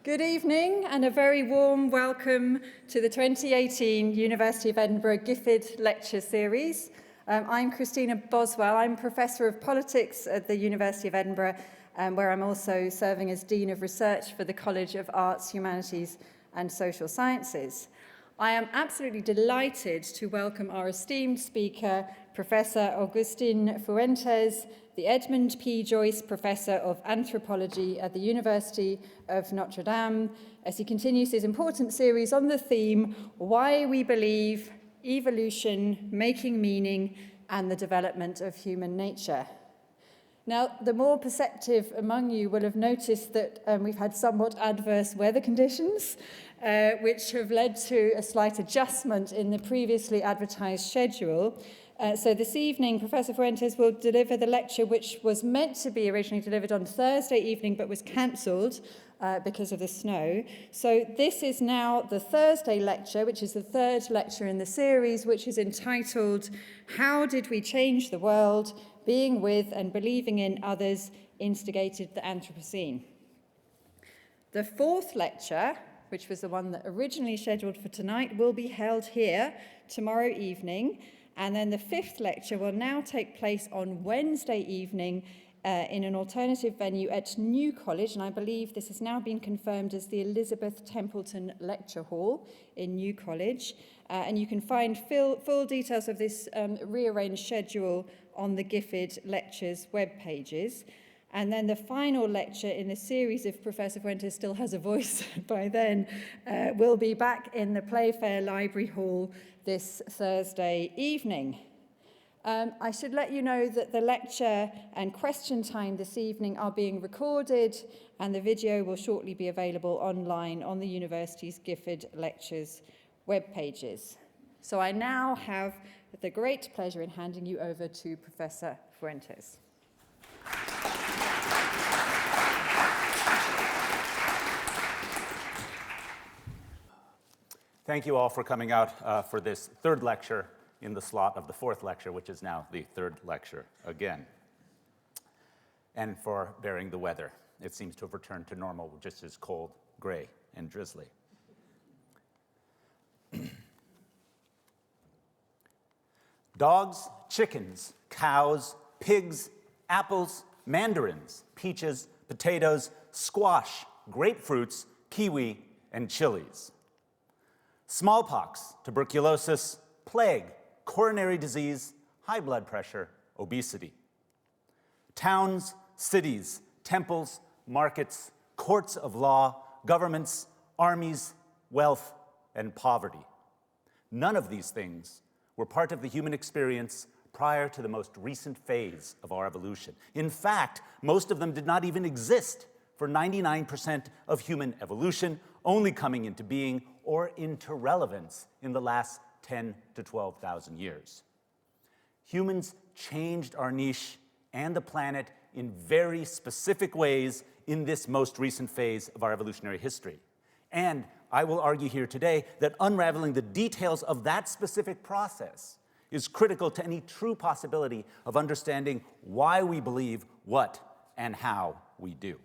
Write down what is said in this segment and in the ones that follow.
Good evening and a very warm welcome to the 2018 University of Edinburgh Gifford Lecture Series. I'm Christina Boswell. I'm Professor of Politics at the University of Edinburgh, where I'm also serving as Dean of Research for the College of Arts, Humanities and Social Sciences. I am absolutely delighted to welcome our esteemed speaker, Professor Agustín Fuentes, the Edmund P. Joyce Professor of Anthropology at the University of Notre Dame, as he continues his important series on the theme, Why We Believe, Evolution, Making Meaning, and the Development of Human Nature. Now, the more perceptive among you will have noticed that we've had somewhat adverse weather conditions, which have led to a slight adjustment in the previously advertised schedule. So this evening, Professor Fuentes will deliver the lecture which was meant to be originally delivered on Thursday evening, but was cancelled because of the snow. So this is now the Thursday lecture, which is the third lecture in the series, which is entitled, How Did We Change the World? Being with and believing in others instigated the Anthropocene. The fourth lecture, which was the one that originally scheduled for tonight, will be held here tomorrow evening. And then the fifth lecture will now take place on Wednesday evening in an alternative venue at New College, and I believe this has now been confirmed as the Elizabeth Templeton Lecture Hall in New College. And you can find full details of this rearranged schedule on the Gifford Lectures web pages. And then the final lecture in the series, if Professor Fuentes still has a voice by then, will be back in the Playfair Library Hall this Thursday evening. I should let you know that the lecture and question time this evening are being recorded, and the video will shortly be available online on the university's Gifford Lectures web pages. So I now have the great pleasure in handing you over to Professor Fuentes. Thank you all for coming out for this third lecture in the slot of the fourth lecture, which is now the third lecture again, and for bearing the weather. It seems to have returned to normal, just as cold, gray, and drizzly. Dogs, chickens, cows, pigs, apples, mandarins, peaches, potatoes, squash, grapefruits, kiwi, and chilies. Smallpox, tuberculosis, plague, coronary disease, high blood pressure, obesity. Towns, cities, temples, markets, courts of law, governments, armies, wealth, and poverty. None of these things were part of the human experience prior to the most recent phase of our evolution. In fact, most of them did not even exist for 99% of human evolution, only coming into being or into relevance in the last 10 to 12,000 years. Humans changed our niche and the planet in very specific ways in this most recent phase of our evolutionary history. And I will argue here today that unraveling the details of that specific process is critical to any true possibility of understanding why we believe what and how we do.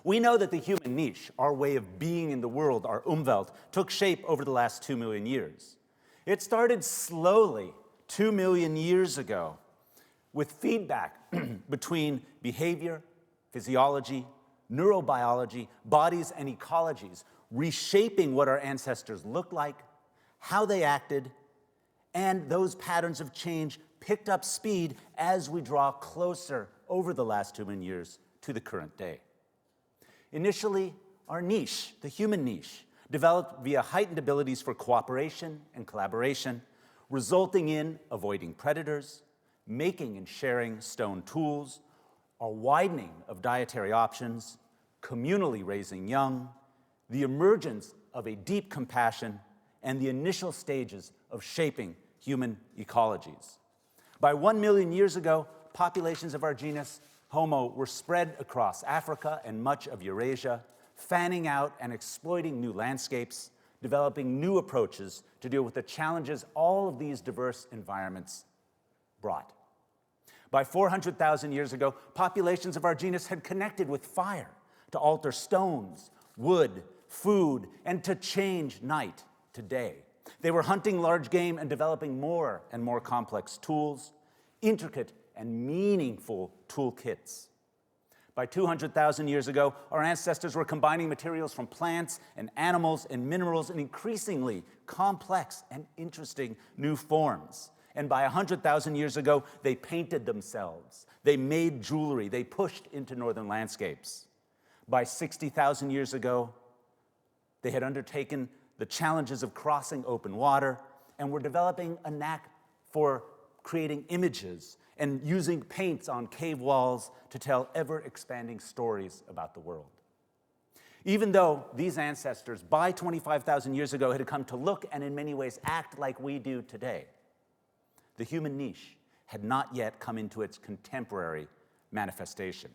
We know that the human niche, our way of being in the world, our Umwelt, took shape over the last 2 million years. It started slowly 2 million years ago with feedback between behavior, physiology, neurobiology, bodies, and ecologies, reshaping what our ancestors looked like, how they acted, and those patterns of change picked up speed as we draw closer over the last 2 million years to the current day. Initially, our niche, the human niche, developed via heightened abilities for cooperation and collaboration, resulting in avoiding predators, making and sharing stone tools, a widening of dietary options, communally raising young, the emergence of a deep compassion, and the initial stages of shaping human ecologies. By 1 million years ago, populations of our genus Homo were spread across Africa and much of Eurasia, fanning out and exploiting new landscapes, developing new approaches to deal with the challenges all of these diverse environments brought. By 400,000 years ago, populations of our genus had connected with fire to alter stones, wood, food, and to change night to day. They were hunting large game and developing more and more complex tools, intricate and meaningful toolkits. By 200,000 years ago, our ancestors were combining materials from plants and animals and minerals in increasingly complex and interesting new forms. And by 100,000 years ago, they painted themselves, they made jewelry, they pushed into northern landscapes. By 60,000 years ago, they had undertaken the challenges of crossing open water and were developing a knack for creating images and using paints on cave walls to tell ever-expanding stories about the world. Even though these ancestors, by 25,000 years ago, had come to look and in many ways act like we do today, the human niche had not yet come into its contemporary manifestation.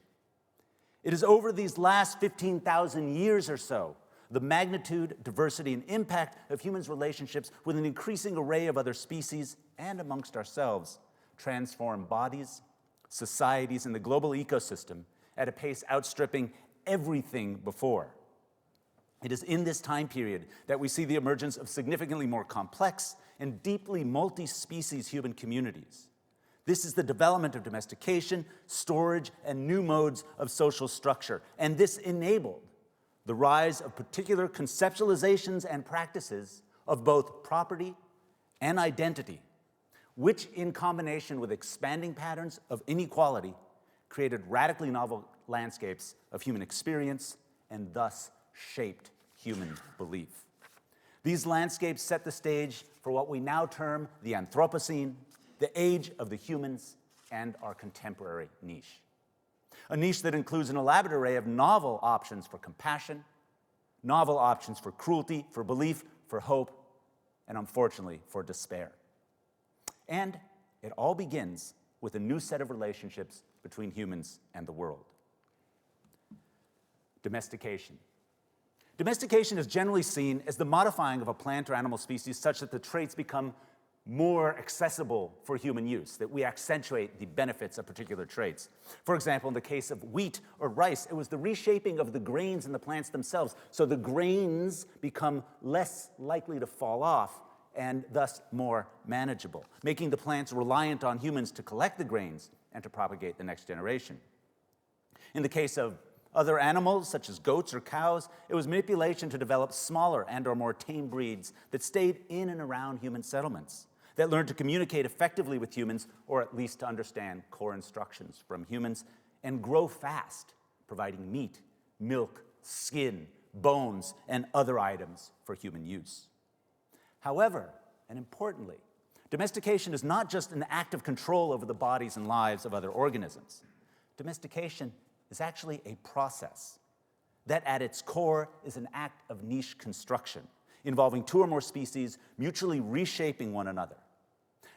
It is over these last 15,000 years or so, the magnitude, diversity, and impact of humans' relationships with an increasing array of other species and amongst ourselves transform bodies, societies, and the global ecosystem at a pace outstripping everything before. It is in this time period that we see the emergence of significantly more complex and deeply multi-species human communities. This is the development of domestication, storage, and new modes of social structure, and this enabled the rise of particular conceptualizations and practices of both property and identity, which in combination with expanding patterns of inequality created radically novel landscapes of human experience and thus shaped human belief. These landscapes set the stage for what we now term the Anthropocene, the age of the humans, and our contemporary niche. A niche that includes an elaborate array of novel options for compassion, novel options for cruelty, for belief, for hope, and unfortunately, for despair. And it all begins with a new set of relationships between humans and the world. Domestication. Domestication is generally seen as the modifying of a plant or animal species such that the traits become more accessible for human use, that we accentuate the benefits of particular traits. For example, in the case of wheat or rice, it was the reshaping of the grains in the plants themselves, so the grains become less likely to fall off and thus more manageable, making the plants reliant on humans to collect the grains and to propagate the next generation. In the case of other animals, such as goats or cows, it was manipulation to develop smaller and or more tame breeds that stayed in and around human settlements, that learned to communicate effectively with humans, or at least to understand core instructions from humans, and grow fast, providing meat, milk, skin, bones, and other items for human use. However, and importantly, domestication is not just an act of control over the bodies and lives of other organisms. Domestication is actually a process that at its core is an act of niche construction, involving two or more species mutually reshaping one another.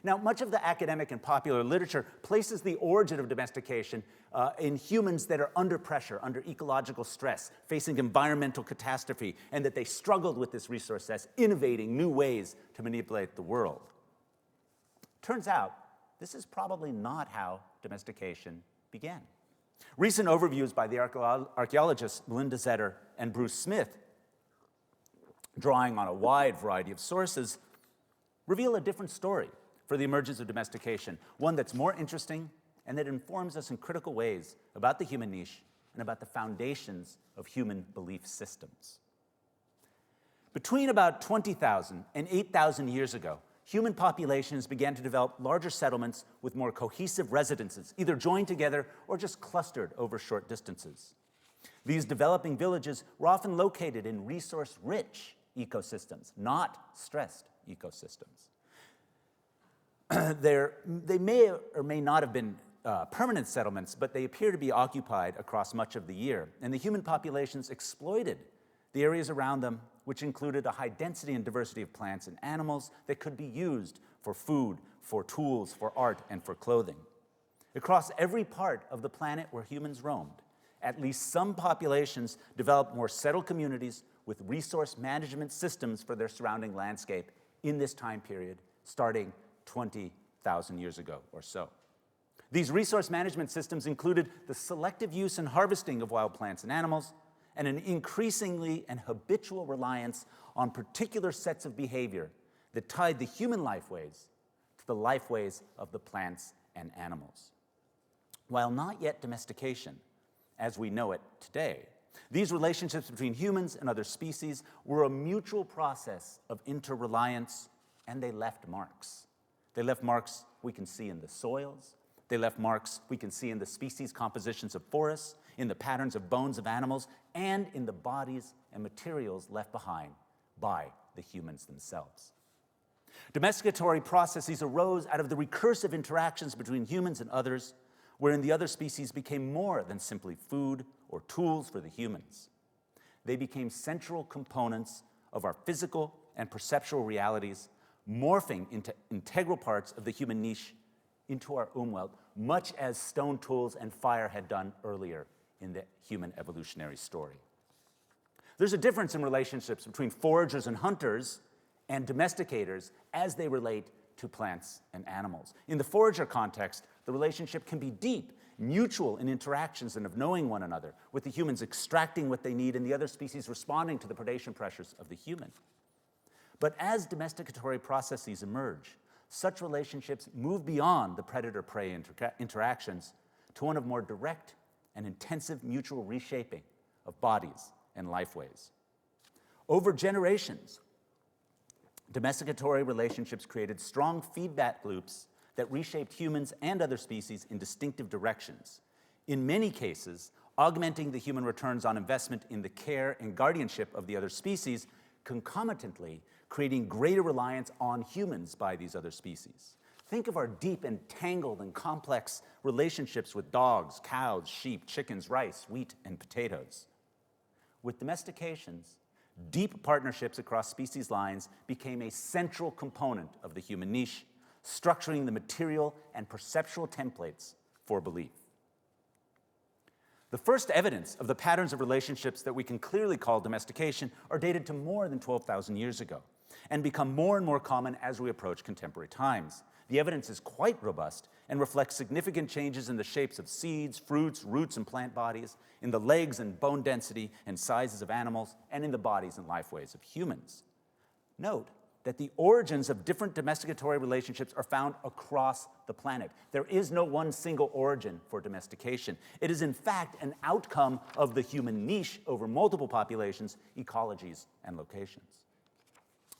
Now, much of the academic and popular literature places the origin of domestication in humans that are under pressure, under ecological stress, facing environmental catastrophe, and that they struggled with this resource as innovating new ways to manipulate the world. Turns out, this is probably not how domestication began. Recent overviews by the archaeologists Melinda Zetter and Bruce Smith, drawing on a wide variety of sources, reveal a different story for the emergence of domestication, one that's more interesting and that informs us in critical ways about the human niche and about the foundations of human belief systems. Between about 20,000 and 8,000 years ago, human populations began to develop larger settlements with more cohesive residences, either joined together or just clustered over short distances. These developing villages were often located in resource-rich ecosystems, not stressed ecosystems. They may or may not have been permanent settlements, but they appear to be occupied across much of the year. And the human populations exploited the areas around them, which included a high density and diversity of plants and animals that could be used for food, for tools, for art, and for clothing. Across every part of the planet where humans roamed, at least some populations developed more settled communities with resource management systems for their surrounding landscape in this time period, starting 20,000 years ago or so. These resource management systems included the selective use and harvesting of wild plants and animals, and an increasingly and habitual reliance on particular sets of behavior that tied the human lifeways to the lifeways of the plants and animals. While not yet domestication, as we know it today, these relationships between humans and other species were a mutual process of interreliance, and they left marks. They left marks we can see in the soils. They left marks we can see in the species compositions of forests, in the patterns of bones of animals, and in the bodies and materials left behind by the humans themselves. Domesticatory processes arose out of the recursive interactions between humans and others, wherein the other species became more than simply food or tools for the humans. They became central components of our physical and perceptual realities, morphing into integral parts of the human niche into our Umwelt, much as stone tools and fire had done earlier in the human evolutionary story. There's a difference in relationships between foragers and hunters and domesticators as they relate to plants and animals. In the forager context, the relationship can be deep, mutual in interactions and of knowing one another, with the humans extracting what they need and the other species responding to the predation pressures of the human. But as domesticatory processes emerge, such relationships move beyond the predator-prey interactions to one of more direct and intensive mutual reshaping of bodies and lifeways. Over generations, domesticatory relationships created strong feedback loops that reshaped humans and other species in distinctive directions. In many cases, augmenting the human returns on investment in the care and guardianship of the other species, concomitantly creating greater reliance on humans by these other species. Think of our deep and tangled and complex relationships with dogs, cows, sheep, chickens, rice, wheat, and potatoes. With domestications, deep partnerships across species lines became a central component of the human niche, structuring the material and perceptual templates for belief. The first evidence of the patterns of relationships that we can clearly call domestication are dated to more than 12,000 years ago and become more and more common as we approach contemporary times. The evidence is quite robust and reflects significant changes in the shapes of seeds, fruits, roots, and plant bodies, in the legs and bone density and sizes of animals, and in the bodies and lifeways of humans. Note that the origins of different domesticatory relationships are found across the planet. There is no one single origin for domestication. It is in fact an outcome of the human niche over multiple populations, ecologies, and locations.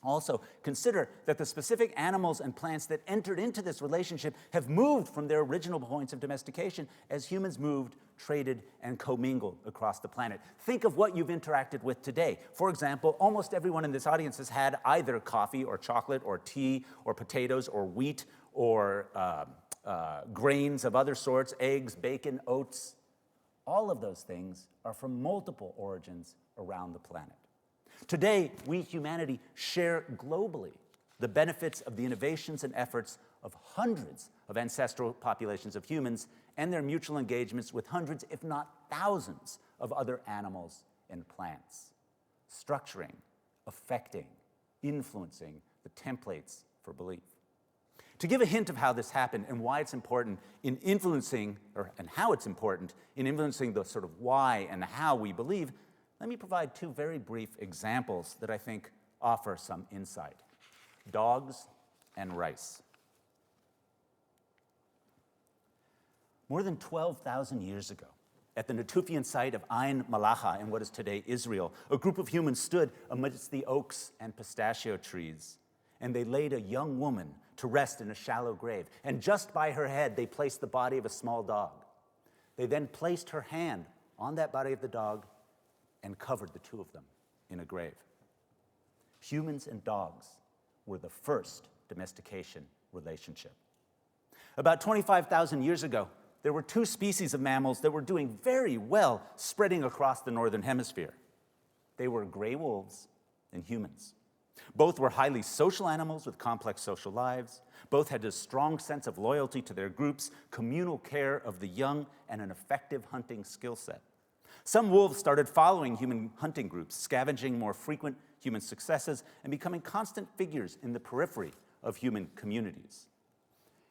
Also, consider that the specific animals and plants that entered into this relationship have moved from their original points of domestication as humans moved, traded, and commingled across the planet. Think of what you've interacted with today. For example, almost everyone in this audience has had either coffee or chocolate or tea or potatoes or wheat or grains of other sorts, eggs, bacon, oats. All of those things are from multiple origins around the planet. Today, we, humanity, share globally the benefits of the innovations and efforts of hundreds of ancestral populations of humans and their mutual engagements with hundreds, if not thousands, of other animals and plants, structuring, affecting, influencing the templates for belief. To give a hint of how this happened and why it's important in influencing, and how it's important in influencing the sort of why and how we believe, let me provide two very brief examples that I think offer some insight. Dogs and rice. More than 12,000 years ago, at the Natufian site of Ain Malacha in what is today Israel, a group of humans stood amidst the oaks and pistachio trees, and they laid a young woman to rest in a shallow grave, and just by her head they placed the body of a small dog. They then placed her hand on that body of the dog and covered the two of them in a grave. Humans and dogs were the first domestication relationship. About 25,000 years ago, there were two species of mammals that were doing very well spreading across the northern hemisphere. They were gray wolves and humans. Both were highly social animals with complex social lives. Both had a strong sense of loyalty to their groups, communal care of the young, and an effective hunting skill set. Some wolves started following human hunting groups, scavenging more frequent human successes, and becoming constant figures in the periphery of human communities.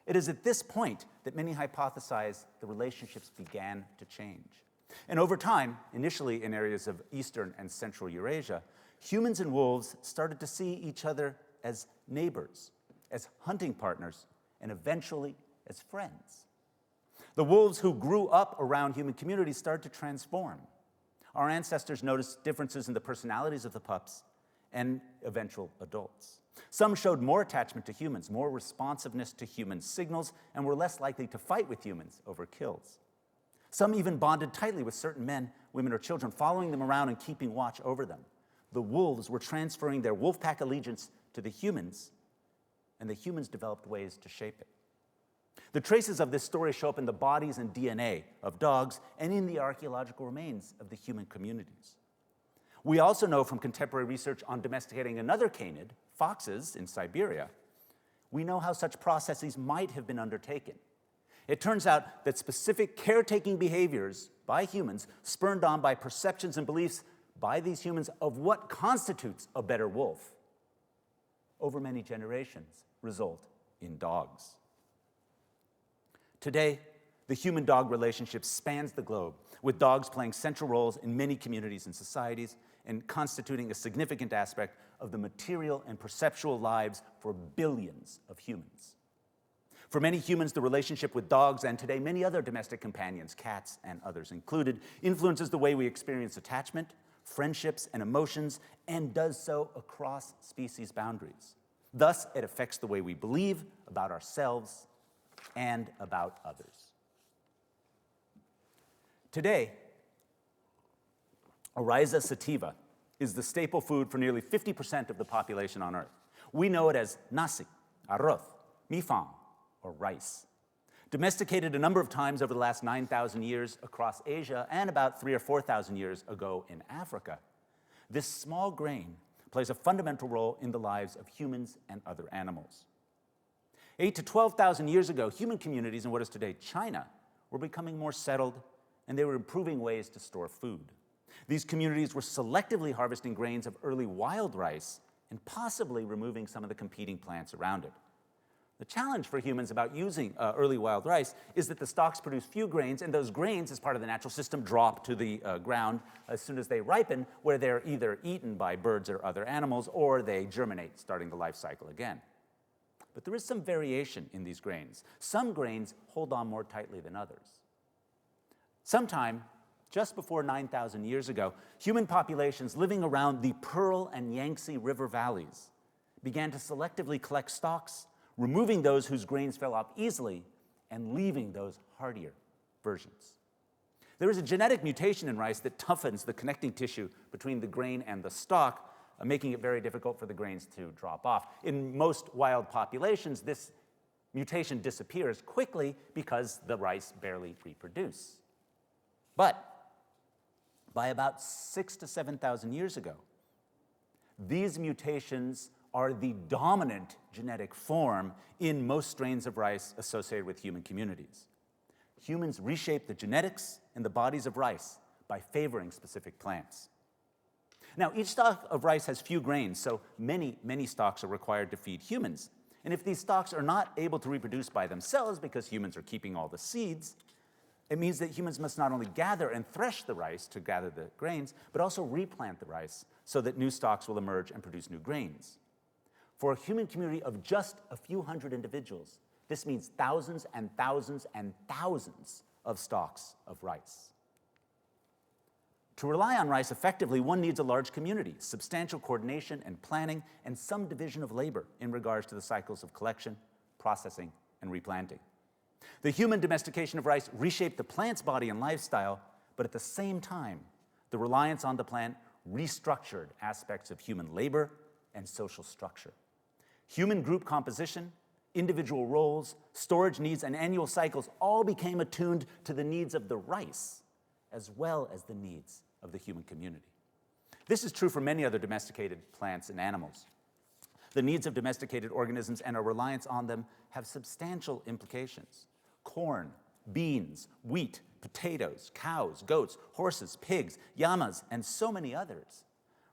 It is at this point that many hypothesize the relationships began to change. And over time, initially in areas of Eastern and Central Eurasia, humans and wolves started to see each other as neighbors, as hunting partners, and eventually as friends. The wolves who grew up around human communities started to transform. Our ancestors noticed differences in the personalities of the pups and eventual adults. Some showed more attachment to humans, more responsiveness to human signals, and were less likely to fight with humans over kills. Some even bonded tightly with certain men, women, or children, following them around and keeping watch over them. The wolves were transferring their wolf pack allegiance to the humans, and the humans developed ways to shape it. The traces of this story show up in the bodies and DNA of dogs and in the archaeological remains of the human communities. We also know from contemporary research on domesticating another canid, foxes in Siberia, we know how such processes might have been undertaken. It turns out that specific caretaking behaviors by humans, spurred on by perceptions and beliefs by these humans of what constitutes a better wolf, over many generations result in dogs. Today, the human-dog relationship spans the globe, with dogs playing central roles in many communities and societies and constituting a significant aspect of the material and perceptual lives for billions of humans. For many humans, the relationship with dogs, and today many other domestic companions, cats and others included, influences the way we experience attachment, friendships, and emotions, and does so across species boundaries. Thus, it affects the way we believe about ourselves and about others. Today, Oryza sativa is the staple food for nearly 50% of the population on Earth. We know it as nasi, arroz, mifang, or rice. Domesticated a number of times over the last 9,000 years across Asia and about 3,000 or 4,000 years ago in Africa, this small grain plays a fundamental role in the lives of humans and other animals. 8,000 to 12,000 years ago, human communities in what is today China were becoming more settled, and they were improving ways to store food. These communities were selectively harvesting grains of early wild rice and possibly removing some of the competing plants around it. The challenge for humans about using early wild rice is that the stalks produce few grains, and those grains, as part of the natural system, drop to the ground as soon as they ripen, where they're either eaten by birds or other animals, or they germinate, starting the life cycle again. But there is some variation in these grains. Some grains hold on more tightly than others. Sometime just before 9,000 years ago, human populations living around the Pearl and Yangtze River valleys began to selectively collect stalks, removing those whose grains fell off easily and leaving those hardier versions. There is a genetic mutation in rice that toughens the connecting tissue between the grain and the stalk, making it very difficult for the grains to drop off. In most wild populations, this mutation disappears quickly because the rice barely reproduce. But by about 6,000 to 7,000 years ago, these mutations are the dominant genetic form in most strains of rice associated with human communities. Humans reshape the genetics and the bodies of rice by favoring specific plants. Now, each stalk of rice has few grains, so many stalks are required to feed humans. And if these stalks are not able to reproduce by themselves because humans are keeping all the seeds, it means that humans must not only gather and thresh the rice to gather the grains, but also replant the rice so that new stalks will emerge and produce new grains. For a human community of just a few hundred individuals, this means thousands and thousands and thousands of stalks of rice. To rely on rice effectively, one needs a large community, substantial coordination and planning, and some division of labor in regards to the cycles of collection, processing, and replanting. The human domestication of rice reshaped the plant's body and lifestyle, but at the same time, the reliance on the plant restructured aspects of human labor and social structure. Human group composition, individual roles, storage needs, and annual cycles all became attuned to the needs of the rice, as well as the needs of the human community. This is true for many other domesticated plants and animals. The needs of domesticated organisms and our reliance on them have substantial implications. Corn, beans, wheat, potatoes, cows, goats, horses, pigs, llamas, and so many others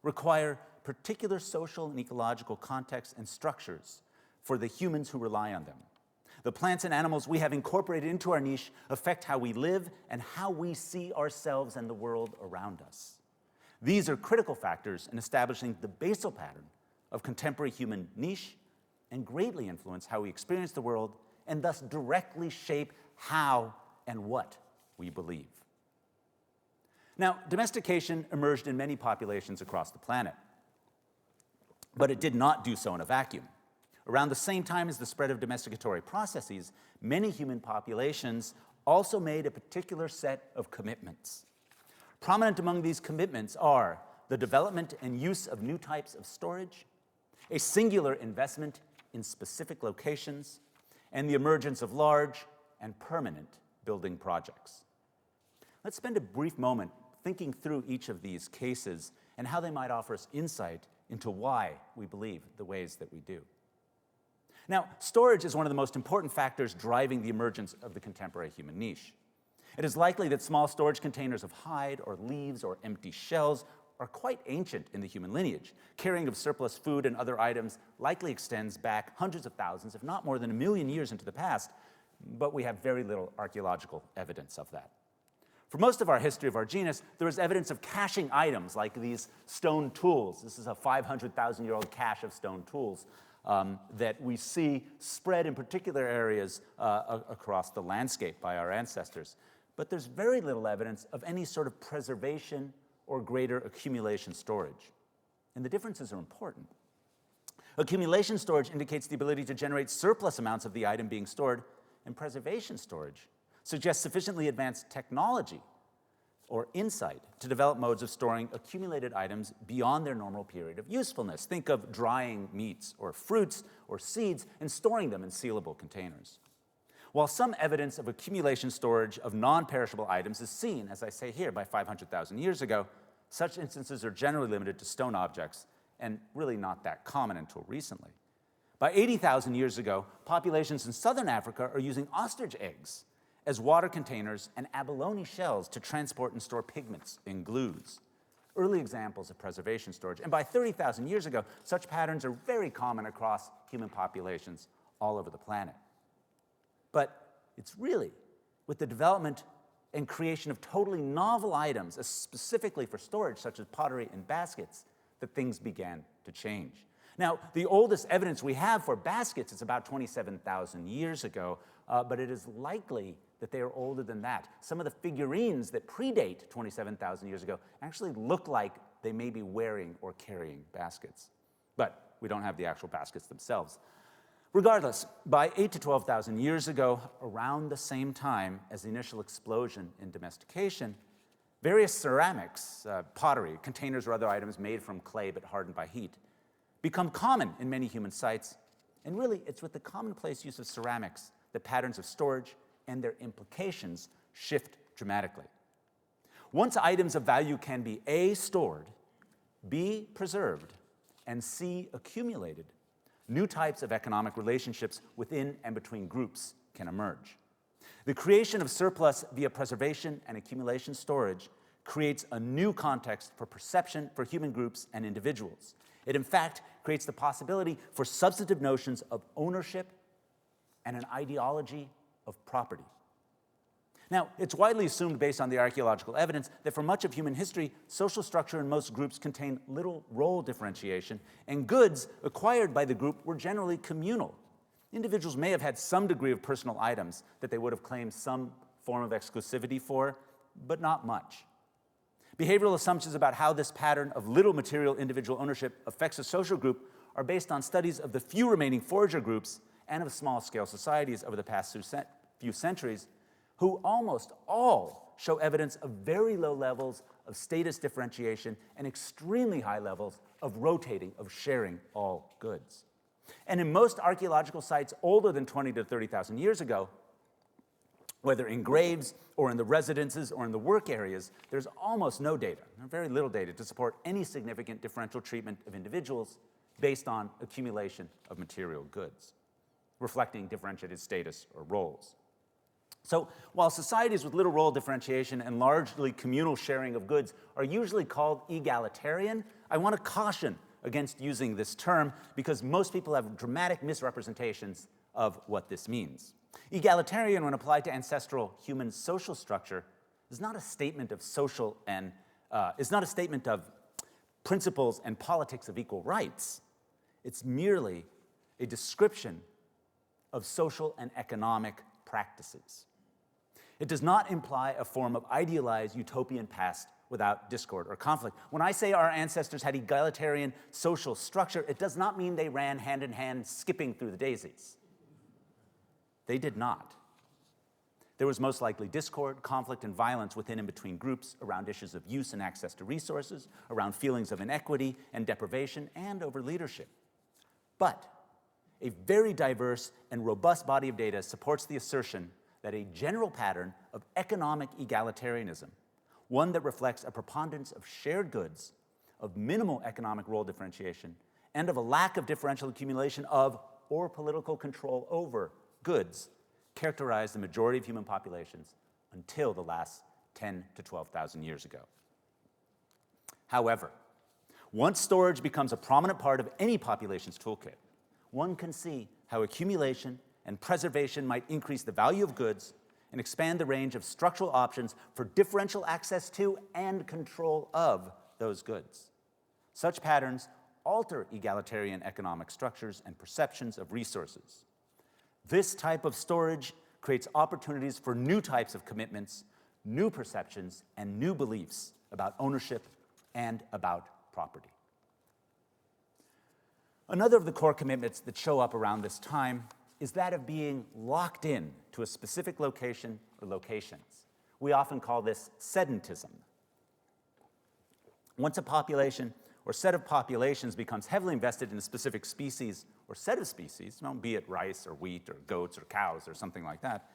require particular social and ecological contexts and structures for the humans who rely on them. The plants and animals we have incorporated into our niche affect how we live and how we see ourselves and the world around us. These are critical factors in establishing the basal pattern of contemporary human niche and greatly influence how we experience the world and thus directly shape how and what we believe. Now, domestication emerged in many populations across the planet, but it did not do so in a vacuum. Around the same time as the spread of domesticatory processes, many human populations also made a particular set of commitments. Prominent among these commitments are the development and use of new types of storage, a singular investment in specific locations, and the emergence of large and permanent building projects. Let's spend a brief moment thinking through each of these cases and how they might offer us insight into why we believe the ways that we do. Now, storage is one of the most important factors driving the emergence of the contemporary human niche. It is likely that small storage containers of hide or leaves or empty shells are quite ancient in the human lineage. Carrying of surplus food and other items likely extends back hundreds of thousands, if not more than 1 million years into the past, but we have very little archaeological evidence of that. For most of our history of our genus, there is evidence of caching items like these stone tools. This is a 500,000-year-old cache of stone tools that we see spread in particular areas across the landscape by our ancestors. But there's very little evidence of any sort of preservation or greater accumulation storage. And the differences are important. Accumulation storage indicates the ability to generate surplus amounts of the item being stored, and preservation storage suggests sufficiently advanced technology or insight to develop modes of storing accumulated items beyond their normal period of usefulness. Think of drying meats or fruits or seeds and storing them in sealable containers. While some evidence of accumulation storage of non-perishable items is seen, as I say here, by 500,000 years ago, such instances are generally limited to stone objects and really not that common until recently. By 80,000 years ago, populations in southern Africa are using ostrich eggs as water containers and abalone shells to transport and store pigments and glues. Early examples of preservation storage. And by 30,000 years ago, such patterns are very common across human populations all over the planet. But it's really with the development and creation of totally novel items, specifically for storage, such as pottery and baskets, that things began to change. Now, the oldest evidence we have for baskets is about 27,000 years ago, but it is likely that they are older than that. Some of the figurines that predate 27,000 years ago actually look like they may be wearing or carrying baskets. But we don't have the actual baskets themselves. Regardless, by 8,000 to 12,000 years ago, around the same time as the initial explosion in domestication, various ceramics, pottery, containers or other items made from clay but hardened by heat, become common in many human sites. And really, it's with the commonplace use of ceramics that patterns of storage and their implications shift dramatically. Once items of value can be A, stored, B, preserved, and C, accumulated, new types of economic relationships within and between groups can emerge. The creation of surplus via preservation and accumulation storage creates a new context for perception for human groups and individuals. It, in fact, creates the possibility for substantive notions of ownership and an ideology of property. Now, it's widely assumed, based on the archaeological evidence, that for much of human history, social structure in most groups contained little role differentiation, and goods acquired by the group were generally communal. Individuals may have had some degree of personal items that they would have claimed some form of exclusivity for, but not much. Behavioral assumptions about how this pattern of little material individual ownership affects a social group are based on studies of the few remaining forager groups and of small-scale societies over the past few centuries, who almost all show evidence of very low levels of status differentiation and extremely high levels of rotating, of sharing all goods. And in most archaeological sites older than 20 to 30,000 years ago, whether in graves or in the residences or in the work areas, there's almost no data, or very little data, to support any significant differential treatment of individuals based on accumulation of material goods, reflecting differentiated status or roles. So while societies with little role differentiation and largely communal sharing of goods are usually called egalitarian, I want to caution against using this term because most people have dramatic misrepresentations of what this means. Egalitarian, when applied to ancestral human social structure, is not a statement of principles and politics of equal rights. It's merely a description of social and economic practices. It does not imply a form of idealized utopian past without discord or conflict. When I say our ancestors had egalitarian social structure, it does not mean they ran hand in hand, skipping through the daisies. They did not. There was most likely discord, conflict, and violence within and between groups around issues of use and access to resources, around feelings of inequity and deprivation, and over leadership. But a very diverse and robust body of data supports the assertion that a general pattern of economic egalitarianism, one that reflects a preponderance of shared goods, of minimal economic role differentiation, and of a lack of differential accumulation of or political control over goods, characterized the majority of human populations until the last 10 to 12,000 years ago. However, once storage becomes a prominent part of any population's toolkit, one can see how accumulation and preservation might increase the value of goods and expand the range of structural options for differential access to and control of those goods. Such patterns alter egalitarian economic structures and perceptions of resources. This type of storage creates opportunities for new types of commitments, new perceptions, and new beliefs about ownership and about property. Another of the core commitments that show up around this time is that of being locked in to a specific location or locations. We often call this sedentism. Once a population or set of populations becomes heavily invested in a specific species or set of species, be it rice or wheat or goats or cows or something like that,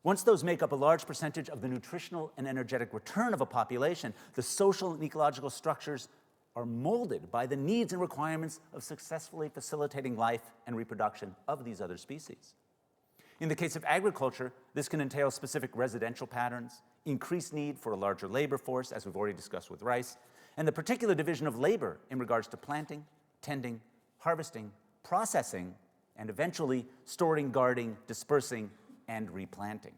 once those make up a large percentage of the nutritional and energetic return of a population, the social and ecological structures are molded by the needs and requirements of successfully facilitating life and reproduction of these other species. In the case of agriculture, this can entail specific residential patterns, increased need for a larger labor force, as we've already discussed with rice, and the particular division of labor in regards to planting, tending, harvesting, processing, and eventually storing, guarding, dispersing, and replanting.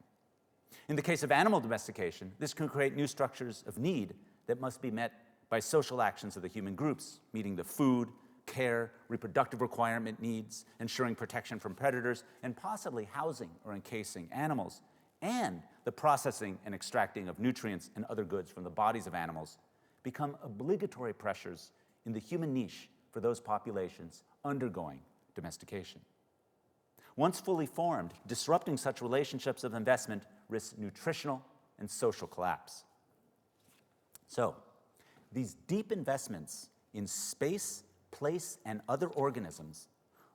In the case of animal domestication, this can create new structures of need that must be met by social actions of the human groups, meeting the food, care, reproductive requirement needs, ensuring protection from predators, and possibly housing or encasing animals, and the processing and extracting of nutrients and other goods from the bodies of animals become obligatory pressures in the human niche for those populations undergoing domestication. Once fully formed, disrupting such relationships of investment risks nutritional and social collapse. So, these deep investments in space, place, and other organisms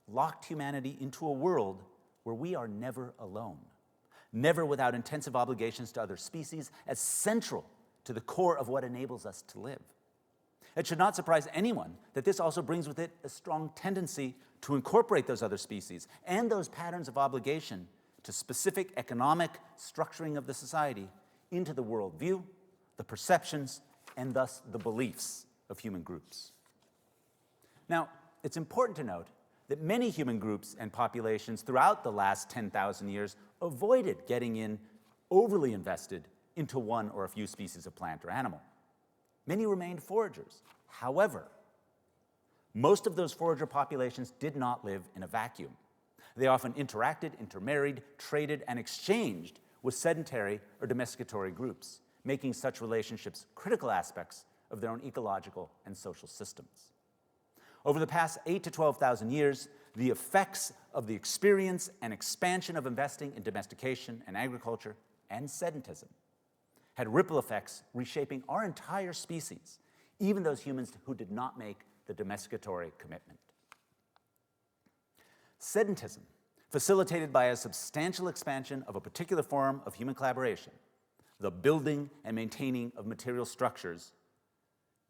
locked humanity into a world where we are never alone, never without intensive obligations to other species, as central to the core of what enables us to live. It should not surprise anyone that this also brings with it a strong tendency to incorporate those other species and those patterns of obligation to specific economic structuring of the society into the worldview, the perceptions, and thus the beliefs of human groups. Now, it's important to note that many human groups and populations throughout the last 10,000 years avoided getting overly invested into one or a few species of plant or animal. Many remained foragers. However, most of those forager populations did not live in a vacuum. They often interacted, intermarried, traded, and exchanged with sedentary or domesticatory groups, making such relationships critical aspects of their own ecological and social systems. Over the past 8 to 12,000 years, the effects of the experience and expansion of investing in domestication and agriculture and sedentism had ripple effects reshaping our entire species, even those humans who did not make the domesticatory commitment. Sedentism, facilitated by a substantial expansion of a particular form of human collaboration, the building and maintaining of material structures,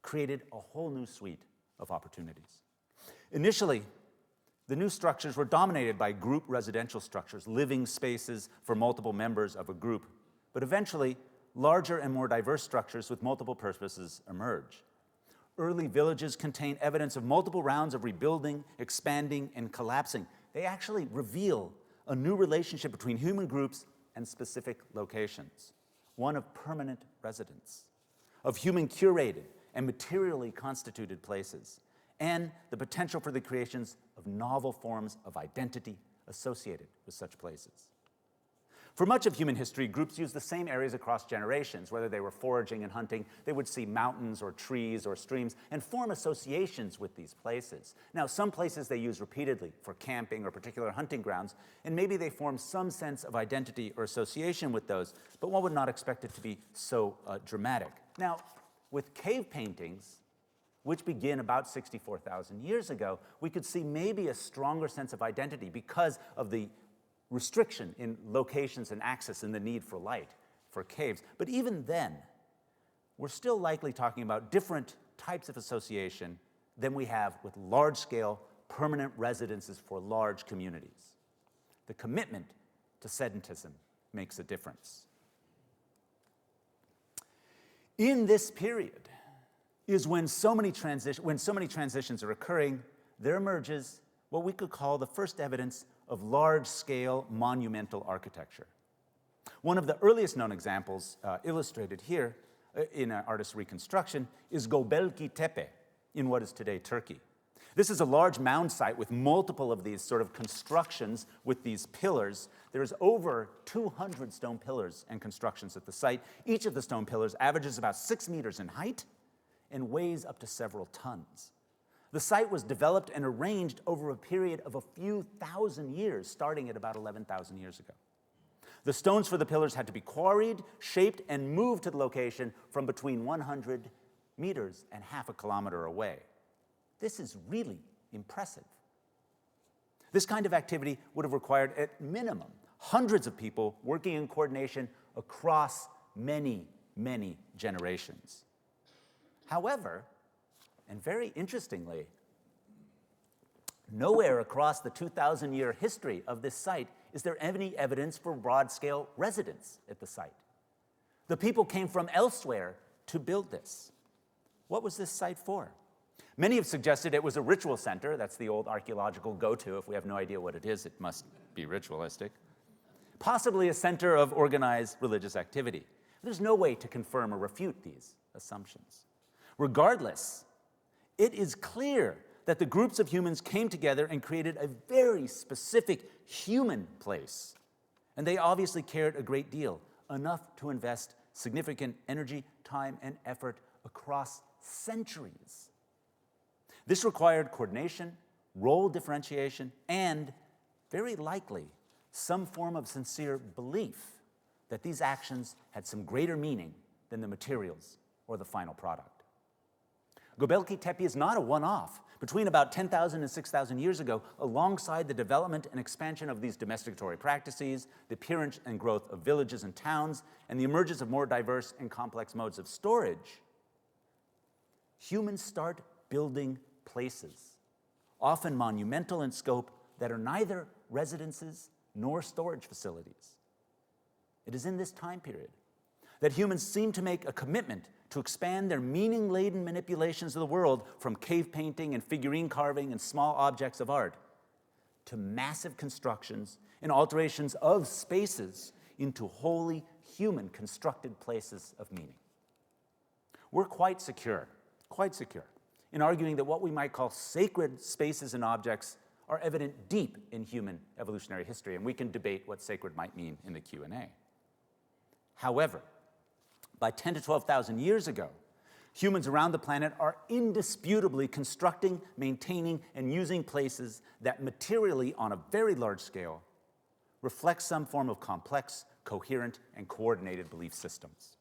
created a whole new suite of opportunities. Initially, the new structures were dominated by group residential structures, living spaces for multiple members of a group, but eventually, larger and more diverse structures with multiple purposes emerge. Early villages contain evidence of multiple rounds of rebuilding, expanding, and collapsing. They actually reveal a new relationship between human groups and specific locations, one of permanent residence, of human curated and materially constituted places, and the potential for the creations of novel forms of identity associated with such places. For much of human history, groups used the same areas across generations. Whether they were foraging and hunting, they would see mountains or trees or streams and form associations with these places. Now, some places they use repeatedly for camping or particular hunting grounds, and maybe they form some sense of identity or association with those, but one would not expect it to be so dramatic. Now, with cave paintings, which begin about 64,000 years ago, we could see maybe a stronger sense of identity because of the restriction in locations and access and the need for light for caves. But even then, we're still likely talking about different types of association than we have with large-scale permanent residences for large communities. The commitment to Sedentism makes a difference. In this period is when so many transitions are occurring, there emerges what we could call the first evidence of large-scale monumental architecture. One of the earliest known examples illustrated here in an artist's reconstruction is Göbekli Tepe in what is today Turkey. This is a large mound site with multiple of these sort of constructions with these pillars. There's over 200 stone pillars and constructions at the site. Each of the stone pillars averages about 6 meters in height and weighs up to several tons. The site was developed and arranged over a period of a few thousand years, starting at about 11,000 years ago. The stones for the pillars had to be quarried, shaped, and moved to the location from between 100 meters and half a kilometer away. This is really impressive. This kind of activity would have required, at minimum, hundreds of people working in coordination across many, many generations. However, and very interestingly, nowhere across the 2,000-year history of this site is there any evidence for broad-scale residence at the site. The people came from elsewhere to build this. What was this site for? Many have suggested it was a ritual center. That's the old archaeological go-to. If we have no idea what it is, it must be ritualistic. Possibly a center of organized religious activity. There's no way to confirm or refute these assumptions. Regardless, it is clear that the groups of humans came together and created a very specific human place. And they obviously cared a great deal, enough to invest significant energy, time, and effort across centuries. This required coordination, role differentiation, and, very likely, some form of sincere belief that these actions had some greater meaning than the materials or the final product. Göbekli Tepe is not a one-off. Between about 10,000 and 6,000 years ago, alongside the development and expansion of these domesticatory practices, the appearance and growth of villages and towns, and the emergence of more diverse and complex modes of storage, humans start building places, often monumental in scope, that are neither residences nor storage facilities. It is in this time period that humans seem to make a commitment to expand their meaning-laden manipulations of the world from cave painting and figurine carving and small objects of art to massive constructions and alterations of spaces into wholly human constructed places of meaning. We're quite secure in arguing that what we might call sacred spaces and objects are evident deep in human evolutionary history, and we can debate what sacred might mean in the Q&A. However, by 10 to 12,000 years ago, humans around the planet are indisputably constructing, maintaining, and using places that materially, on a very large scale, reflect some form of complex, coherent, and coordinated belief systems.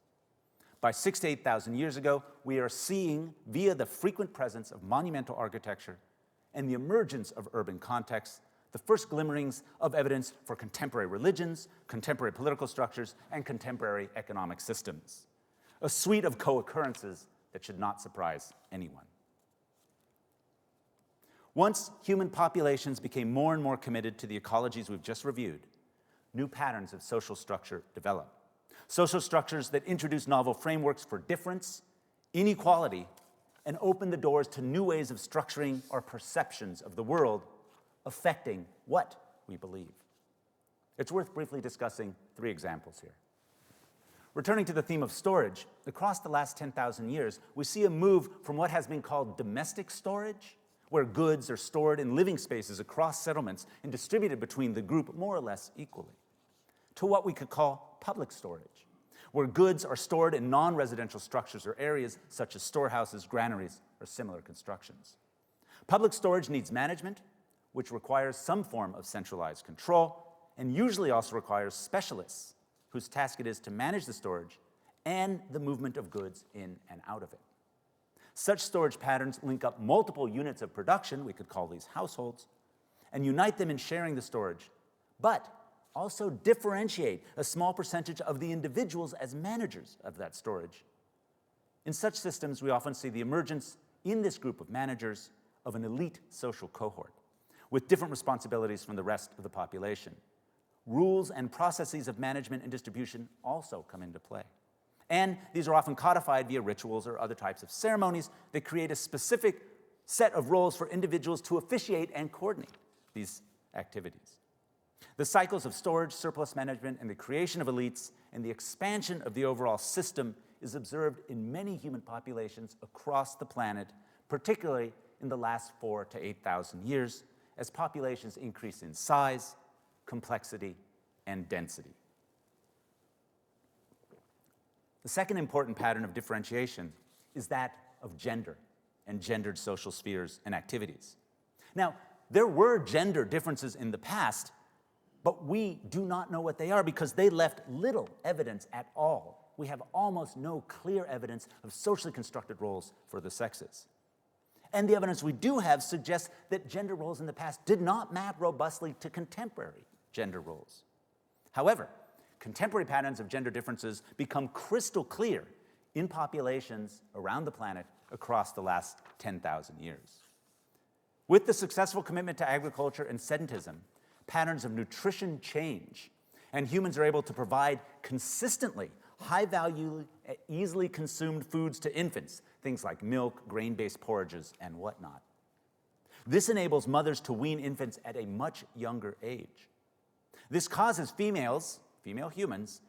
By 6,000 to 8,000 years ago, we are seeing, via the frequent presence of monumental architecture and the emergence of urban contexts, the first glimmerings of evidence for contemporary religions, contemporary political structures, and contemporary economic systems. A suite of co-occurrences that should not surprise anyone. Once human populations became more and more committed to the ecologies we've just reviewed, new patterns of social structure developed. Social structures that introduce novel frameworks for difference, inequality, and open the doors to new ways of structuring our perceptions of the world, affecting what we believe. It's worth briefly discussing 3 examples here. Returning to the theme of storage, across the last 10,000 years, we see a move from what has been called domestic storage, where goods are stored in living spaces across settlements and distributed between the group more or less equally, to what we could call public storage, where goods are stored in non-residential structures or areas such as storehouses, granaries, or similar constructions. Public storage needs management, which requires some form of centralized control, and usually also requires specialists whose task it is to manage the storage and the movement of goods in and out of it. Such storage patterns link up multiple units of production, we could call these households, and unite them in sharing the storage, but also differentiate a small percentage of the individuals as managers of that storage. In such systems, we often see the emergence in this group of managers of an elite social cohort with different responsibilities from the rest of the population. Rules and processes of management and distribution also come into play. And these are often codified via rituals or other types of ceremonies that create a specific set of roles for individuals to officiate and coordinate these activities. The cycles of storage, surplus management, and the creation of elites and the expansion of the overall system is observed in many human populations across the planet, particularly in the last 4,000 to 8,000 years, as populations increase in size, complexity, and density. The second important pattern of differentiation is that of gender and gendered social spheres and activities. Now, there were gender differences in the past, but we do not know what they are because they left little evidence at all. We have almost no clear evidence of socially constructed roles for the sexes. And the evidence we do have suggests that gender roles in the past did not map robustly to contemporary gender roles. However, contemporary patterns of gender differences become crystal clear in populations around the planet across the last 10,000 years. With the successful commitment to agriculture and sedentism, patterns of nutrition change, and humans are able to provide consistently high-value, easily consumed foods to infants, things like milk, grain-based porridges, and whatnot. This enables mothers to wean infants at a much younger age. This causes female humans,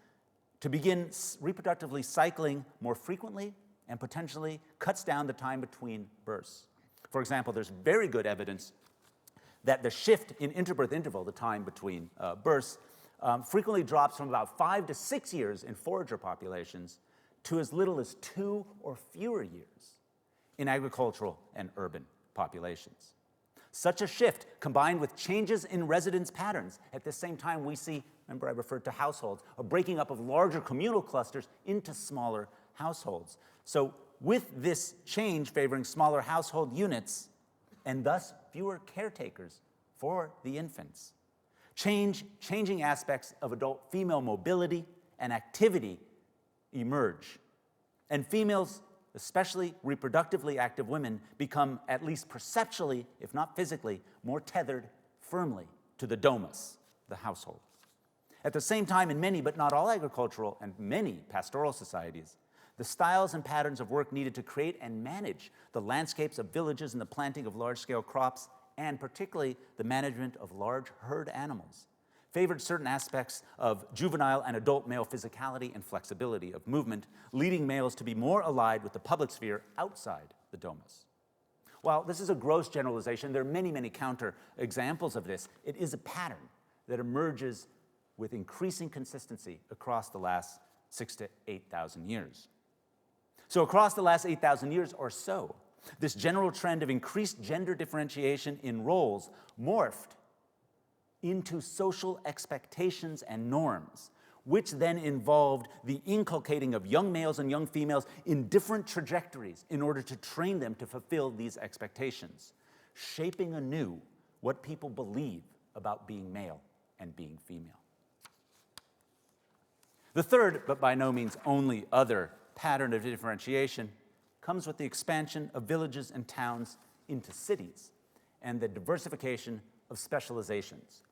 to begin reproductively cycling more frequently and potentially cuts down the time between births. For example, there's very good evidence that the shift in interbirth interval, the time between births, frequently drops from about 5 to 6 years in forager populations to as little as 2 or fewer years in agricultural and urban populations. Such a shift, combined with changes in residence patterns, at the same time we see, remember I referred to households, a breaking up of larger communal clusters into smaller households. So with this change favoring smaller household units, and thus fewer caretakers for the infants, changing aspects of adult female mobility and activity emerge. And females, especially reproductively active women, become, at least perceptually, if not physically, more tethered firmly to the domus, the household. At the same time, in many, but not all agricultural and many pastoral societies, the styles and patterns of work needed to create and manage the landscapes of villages and the planting of large-scale crops, and particularly the management of large herd animals, favored certain aspects of juvenile and adult male physicality and flexibility of movement, leading males to be more allied with the public sphere outside the domus. While this is a gross generalization, there are many, many counter examples of this. It is a pattern that emerges with increasing consistency across the last 6,000 to 8,000 years. So across the last 8,000 years or so, this general trend of increased gender differentiation in roles morphed into social expectations and norms, which then involved the inculcating of young males and young females in different trajectories in order to train them to fulfill these expectations, shaping anew what people believe about being male and being female. The third, but by no means only other, pattern of differentiation comes with the expansion of villages and towns into cities and the diversification of specializations.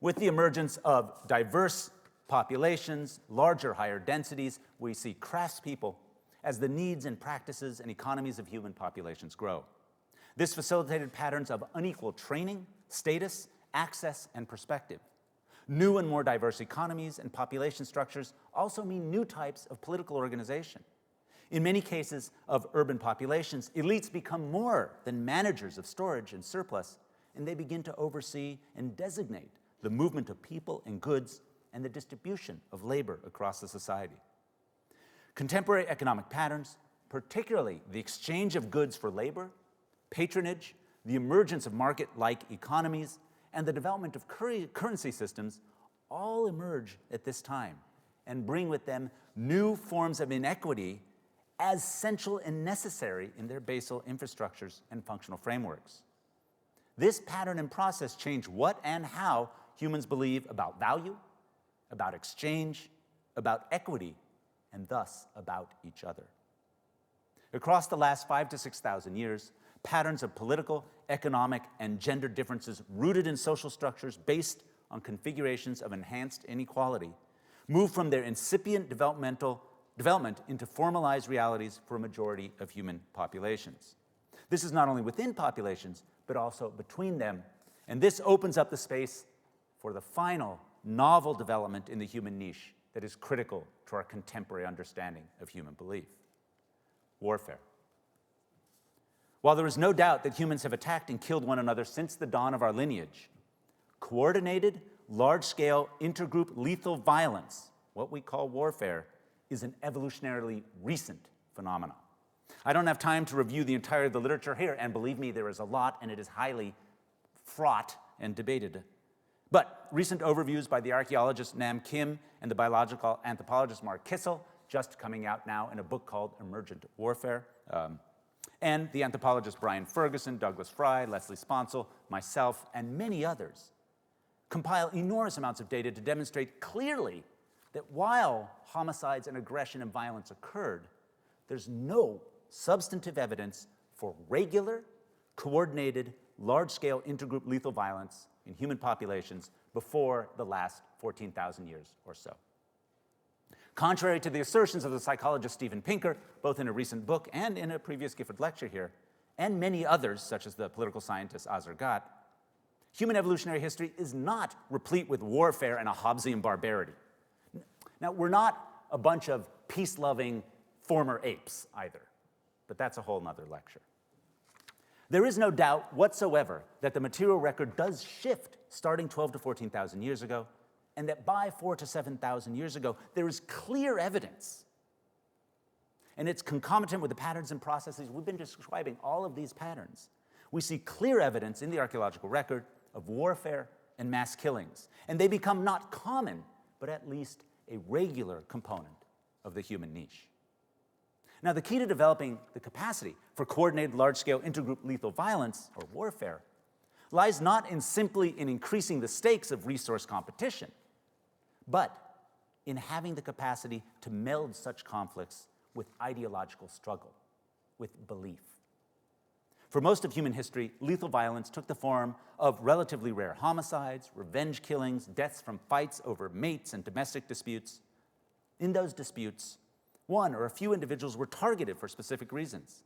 With the emergence of diverse populations, larger, higher densities, we see craftspeople as the needs and practices and economies of human populations grow. This facilitated patterns of unequal training, status, access and perspective. New and more diverse economies and population structures also mean new types of political organization. In many cases of urban populations, elites become more than managers of storage and surplus, and they begin to oversee and designate the movement of people and goods and the distribution of labor across the society. Contemporary economic patterns, particularly the exchange of goods for labor, patronage, the emergence of market-like economies, and the development of currency systems all emerge at this time and bring with them new forms of inequity as essential and necessary in their basal infrastructures and functional frameworks. This pattern and process change what and how humans believe about value, about exchange, about equity, and thus about each other. Across the last 5,000 to 6,000 years, patterns of political, economic, and gender differences rooted in social structures based on configurations of enhanced inequality move from their incipient development into formalized realities for a majority of human populations. This is not only within populations, but also between them, and this opens up the space for the final novel development in the human niche that is critical to our contemporary understanding of human belief: warfare. While there is no doubt that humans have attacked and killed one another since the dawn of our lineage, coordinated, large-scale, intergroup lethal violence, what we call warfare, is an evolutionarily recent phenomenon. I don't have time to review the entirety of the literature here, and believe me, there is a lot, and it is highly fraught and debated. But recent overviews by the archaeologist Nam Kim and the biological anthropologist Mark Kissel, just coming out now in a book called Emergent Warfare, and the anthropologists Brian Ferguson, Douglas Fry, Leslie Sponsel, myself, and many others compile enormous amounts of data to demonstrate clearly that while homicides and aggression and violence occurred, there's no substantive evidence for regular, coordinated, large-scale intergroup lethal violence in human populations before the last 14,000 years or so. Contrary to the assertions of the psychologist Steven Pinker, both in a recent book and in a previous Gifford Lecture here, and many others, such as the political scientist Azar Gat, human evolutionary history is not replete with warfare and a Hobbesian barbarity. Now, we're not a bunch of peace-loving former apes either, but that's a whole nother lecture. There is no doubt whatsoever that the material record does shift starting 12 to 14,000 years ago, and that by 4,000 to 7,000 years ago, there is clear evidence. And it's concomitant with the patterns and processes. We've been describing all of these patterns. We see clear evidence in the archaeological record of warfare and mass killings, and they become not common, but at least a regular component of the human niche. Now, the key to developing the capacity for coordinated large-scale intergroup lethal violence, or warfare, lies not simply in increasing the stakes of resource competition, but in having the capacity to meld such conflicts with ideological struggle, with belief. For most of human history, lethal violence took the form of relatively rare homicides, revenge killings, deaths from fights over mates and domestic disputes. In those disputes, one or a few individuals were targeted for specific reasons.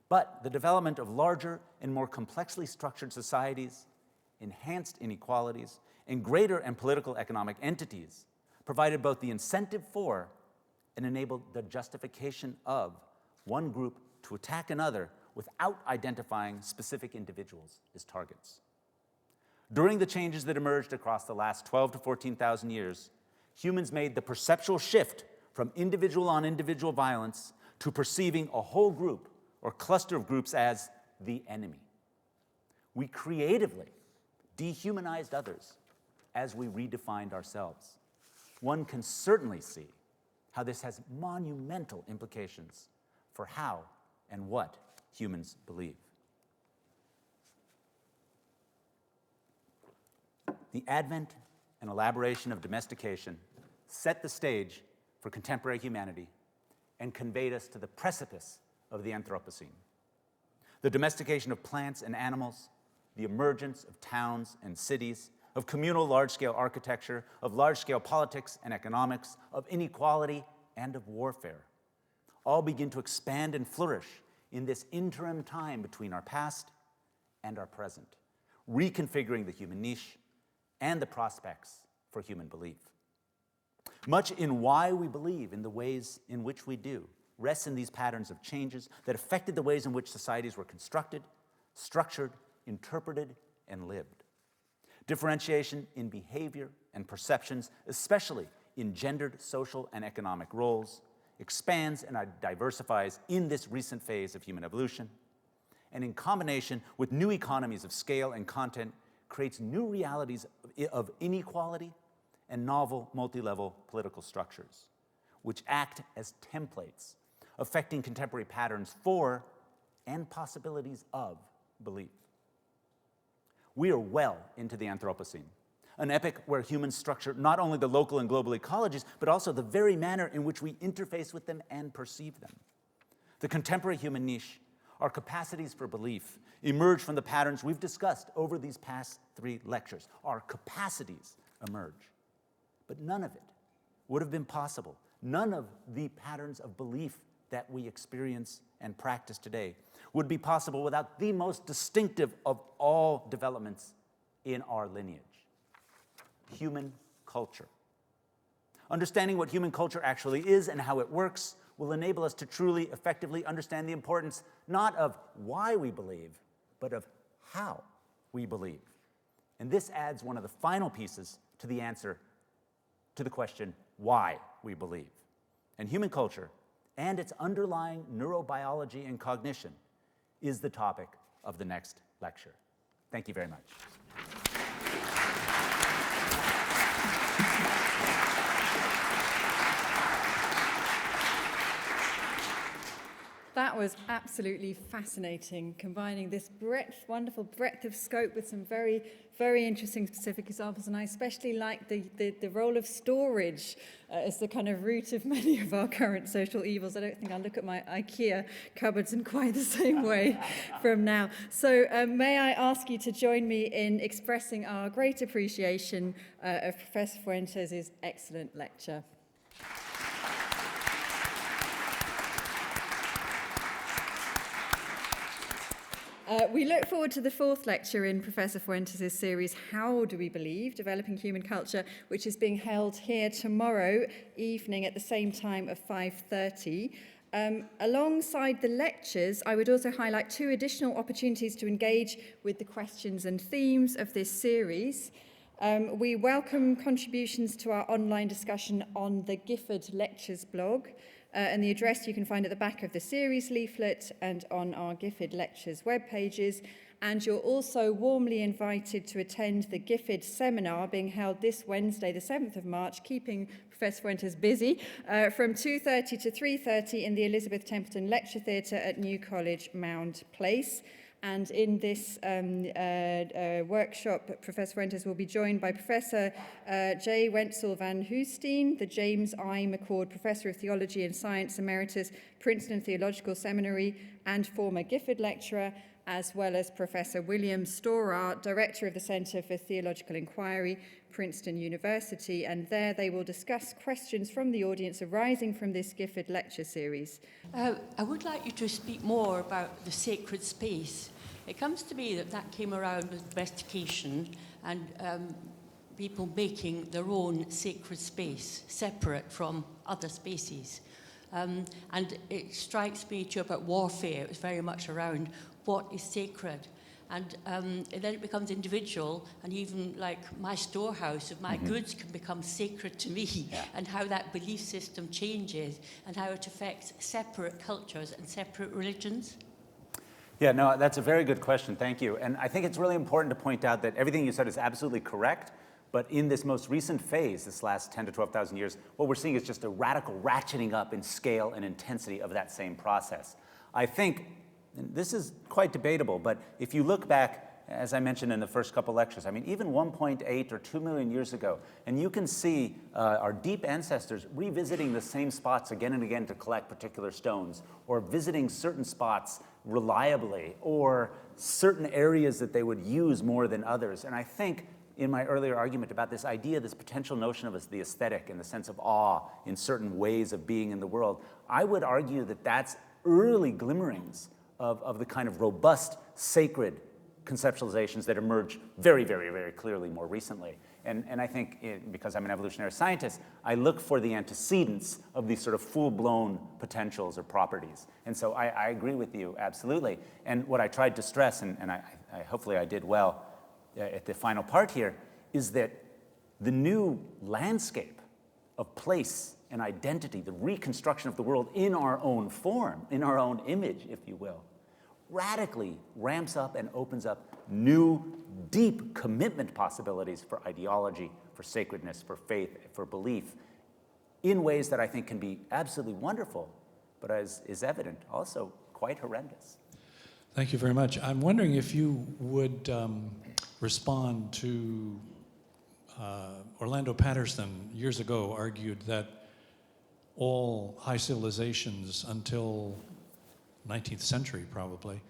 But the development of larger and more complexly structured societies, enhanced inequalities, and greater and political economic entities provided both the incentive for and enabled the justification of one group to attack another without identifying specific individuals as targets. During the changes that emerged across the last 12 to 14,000 years, humans made the perceptual shift from individual on individual violence to perceiving a whole group or cluster of groups as the enemy. We creatively dehumanized others as we redefined ourselves. One can certainly see how this has monumental implications for how and what humans believe. The advent and elaboration of domestication set the stage for contemporary humanity and conveyed us to the precipice of the Anthropocene. The domestication of plants and animals, the emergence of towns and cities, of communal large-scale architecture, of large-scale politics and economics, of inequality and of warfare, all begin to expand and flourish in this interim time between our past and our present, reconfiguring the human niche, and the prospects for human belief. Much in why we believe in the ways in which we do rests in these patterns of changes that affected the ways in which societies were constructed, structured, interpreted, and lived. Differentiation in behavior and perceptions, especially in gendered social and economic roles, expands and diversifies in this recent phase of human evolution, and in combination with new economies of scale and content, creates new realities of inequality and novel multi-level political structures, which act as templates, affecting contemporary patterns for and possibilities of belief. We are well into the Anthropocene, an epoch where humans structure not only the local and global ecologies, but also the very manner in which we interface with them and perceive them. The contemporary human niche, our capacities for belief, emerge from the patterns we've discussed over these past 3 lectures. Our capacities emerge. But none of it would have been possible. None of the patterns of belief that we experience and practice today would be possible without the most distinctive of all developments in our lineage: human culture. Understanding what human culture actually is and how it works will enable us to truly, effectively understand the importance not of why we believe, but of how we believe. And this adds one of the final pieces to the answer to the question, why we believe. And human culture and its underlying neurobiology and cognition is the topic of the next lecture. Thank you very much. That was absolutely fascinating, combining this wonderful breadth of scope with some very, very interesting specific examples. And I especially like the role of storage as the kind of root of many of our current social evils. I don't think I'll look at my IKEA cupboards in quite the same way from now. So may I ask you to join me in expressing our great appreciation of Professor Fuentes' excellent lecture. We look forward to the 4th lecture in Professor Fuentes' series, How Do We Believe? Developing Human Culture, which is being held here tomorrow evening at the same time of 5:30. Alongside the lectures, I would also highlight 2 additional opportunities to engage with the questions and themes of this series. We welcome contributions to our online discussion on the Gifford Lectures blog, and the address you can find at the back of the series leaflet and on our Gifford Lectures web pages. And you're also warmly invited to attend the Gifford seminar being held this Wednesday, the 7th of March, keeping Professor Fuentes busy, from 2:30 to 3:30 in the Elizabeth Templeton Lecture Theatre at New College, Mound Place. And in this workshop, Professor Fuentes will be joined by Professor J. Wenzel van Hoosteen, the James I. McCord Professor of Theology and Science Emeritus, Princeton Theological Seminary, and former Gifford lecturer, as well as Professor William Storer, Director of the Center for Theological Inquiry, Princeton University, and there they will discuss questions from the audience arising from this Gifford lecture series. I would like you to speak more about the sacred space. It comes to me that came around with domestication and people making their own sacred space, separate from other species. And it strikes me too about warfare. It was very much around what is sacred. And then it becomes individual, and even like my storehouse of my goods can become sacred to me, and how that belief system changes and how it affects separate cultures and separate religions. Yeah, no, that's a very good question. Thank you. And I think it's really important to point out that everything you said is absolutely correct. But in this most recent phase, this last 10 to 12,000 years, what we're seeing is just a radical ratcheting up in scale and intensity of that same process. I think, and this is quite debatable, but if you look back, as I mentioned in the first couple lectures, I mean, even 1.8 or 2 million years ago, and you can see our deep ancestors revisiting the same spots again and again to collect particular stones, or visiting certain spots reliably, or certain areas that they would use more than others. And I think in my earlier argument about this idea, this potential notion of the aesthetic and the sense of awe in certain ways of being in the world, I would argue that that's early glimmerings of the kind of robust, sacred conceptualizations that emerge very, very, very clearly more recently. And I think, because I'm an evolutionary scientist, I look for the antecedents of these sort of full-blown potentials or properties. And so I agree with you, absolutely. And what I tried to stress, and I hopefully I did well at the final part here, is that the new landscape of place and identity, the reconstruction of the world in our own form, in our own image, if you will, radically ramps up and opens up new, deep commitment possibilities for ideology, for sacredness, for faith, for belief, in ways that I think can be absolutely wonderful, but as is evident, also quite horrendous. Thank you very much. I'm wondering if you would respond to Orlando Patterson years ago argued that all high civilizations until 19th century probably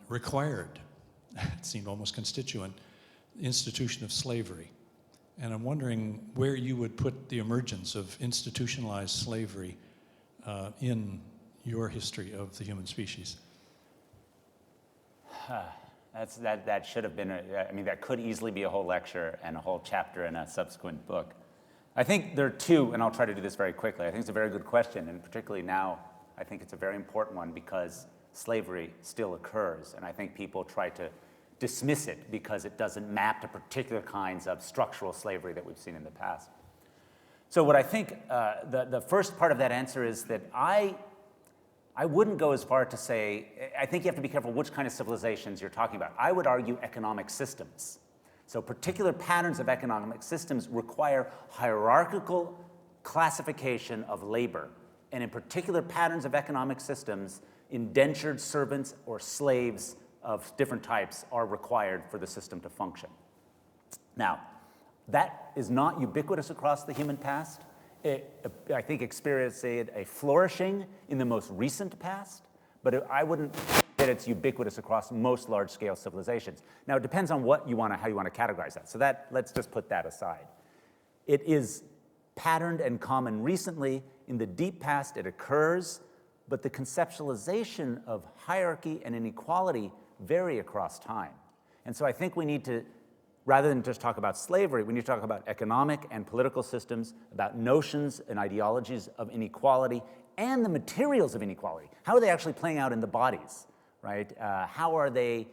required, it seemed almost constituent, institution of slavery. And I'm wondering where you would put the emergence of institutionalized slavery in your history of the human species. That should have been, that could easily be a whole lecture and a whole chapter in a subsequent book. I think there are two, and I'll try to do this very quickly. I think it's a very good question, and particularly now, I think it's a very important one because slavery still occurs, and I think people try to dismiss it because it doesn't map to particular kinds of structural slavery that we've seen in the past. So what I think, the first part of that answer is that I wouldn't go as far to say, I think you have to be careful which kind of civilizations you're talking about. I would argue economic systems. So particular patterns of economic systems require hierarchical classification of labor. And in particular patterns of economic systems, indentured servants or slaves of different types are required for the system to function. Now, that is not ubiquitous across the human past. I think experienced a flourishing in the most recent past, but I wouldn't say that it's ubiquitous across most large-scale civilizations. Now, it depends on how you want to categorize that. So let's just put that aside. It is patterned and common recently. In the deep past, it occurs, but the conceptualization of hierarchy and inequality vary across time. And so I think we need to, rather than just talk about slavery, we need to talk about economic and political systems, about notions and ideologies of inequality, and the materials of inequality. How are they actually playing out in the bodies, right? How are they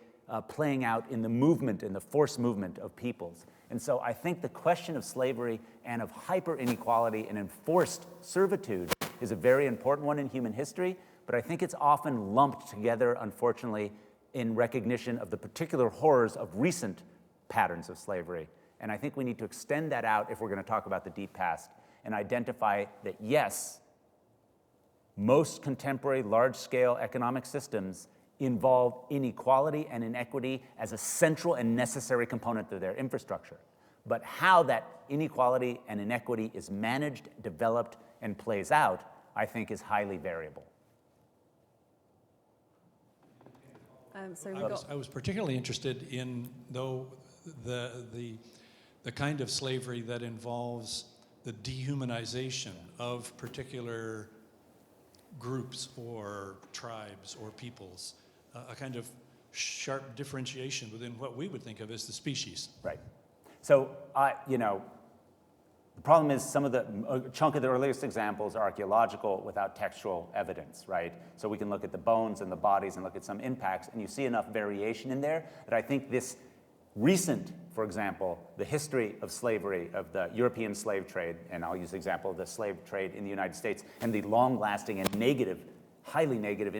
playing out in the movement, in the forced movement of peoples? And so I think the question of slavery and of hyper-inequality and enforced servitude is a very important one in human history, but I think it's often lumped together, unfortunately, in recognition of the particular horrors of recent patterns of slavery. And I think we need to extend that out if we're going to talk about the deep past and identify that, yes, most contemporary large-scale economic systems involve inequality and inequity as a central and necessary component of their infrastructure. But how that inequality and inequity is managed, developed, and plays out, I think is highly variable. I was particularly interested in, though, the kind of slavery that involves the dehumanization of particular groups or tribes or peoples, a kind of sharp differentiation within what we would think of as the species. Right. So, the problem is a chunk of the earliest examples are archaeological without textual evidence, right? So we can look at the bones and the bodies and look at some impacts, and you see enough variation in there that I think this recent, for example, the history of slavery, of the European slave trade, and I'll use the example of the slave trade in the United States, and the long-lasting and negative, highly negative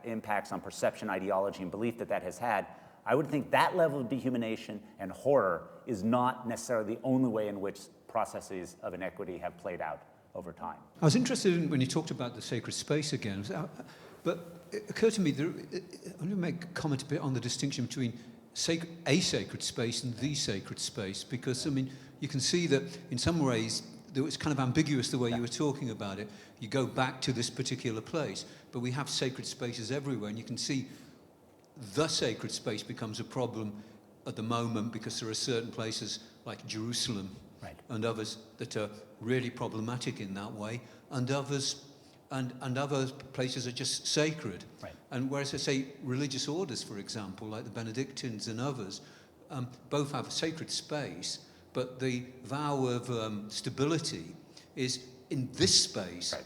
impacts on perception, ideology, and belief that has had, I would think that level of dehumanization and horror is not necessarily the only way in which processes of inequity have played out over time. I was interested in when you talked about the sacred space again, but it occurred to me that I'm going to make a comment a bit on the distinction between a sacred space and the sacred space, because you can see that in some ways it's kind of ambiguous the way you were talking about it. You go back to this particular place, but we have sacred spaces everywhere, and you can see the sacred space becomes a problem at the moment because there are certain places like Jerusalem and others that are really problematic in that way, and others and other places are just sacred. Right. And whereas I say religious orders, for example, like the Benedictines and others, both have a sacred space, but the vow of stability is in this space. Right.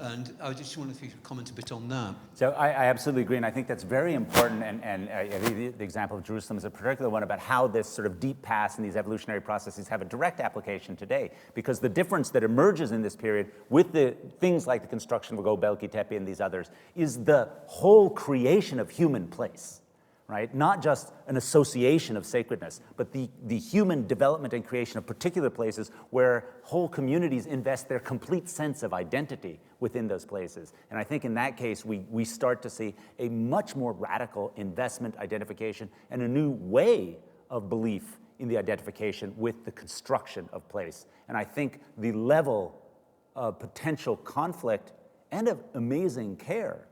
And I just wonder if you could comment a bit on that. So I absolutely agree, and I think that's very important, and I think the example of Jerusalem is a particular one about how this sort of deep past and these evolutionary processes have a direct application today, because the difference that emerges in this period with the things like the construction of Göbekli Tepe and these others is the whole creation of human place. Right? Not just an association of sacredness, but the human development and creation of particular places where whole communities invest their complete sense of identity within those places. And I think in that case, we start to see a much more radical investment, identification, and a new way of belief in the identification with the construction of place. And I think the level of potential conflict and of amazing care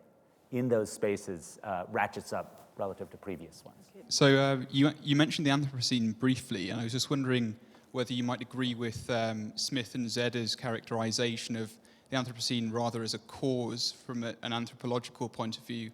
in those spaces ratchets up relative to previous ones. So you mentioned the Anthropocene briefly, and I was just wondering whether you might agree with Smith and Zedder's characterization of the Anthropocene rather as a cause from an anthropological point of view,